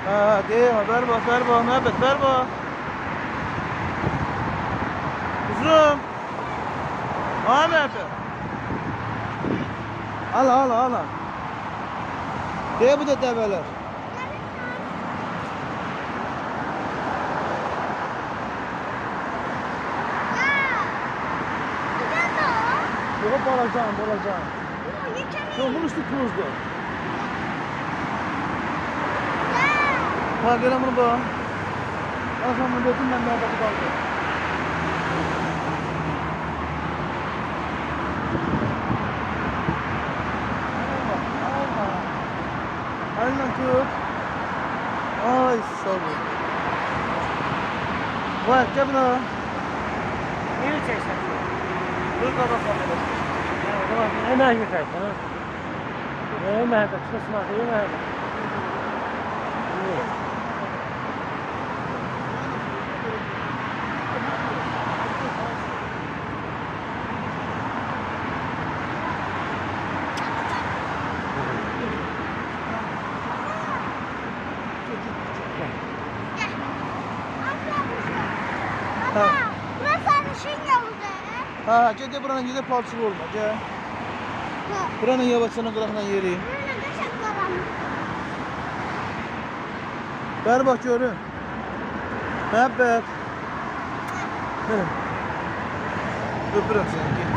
Ha, değil mi? Ver bak, Mehmet, ver bak. Kuzum. Ha Mehmet. Al. De bu da develer. Yok balacağım. Yok bunu üstü tuzlu. Ha gel bunu bak. Al sen bunu dedim ben daha bakıp aldım. Aynen tut. Ay sağ ol. Vay gel buna. Niye çeksen? Dur kadar kaldı. Hemen yıkarsın ha. Hemen kısmına hemen. Ha. Burası şey yavruda. Ha, gel buranın gidip palçık olma. Gel. Buranın yavaşçının kulağından yeri. Böyle de şakaram. Ver bak görün. Mehmet. Öpürüm seni.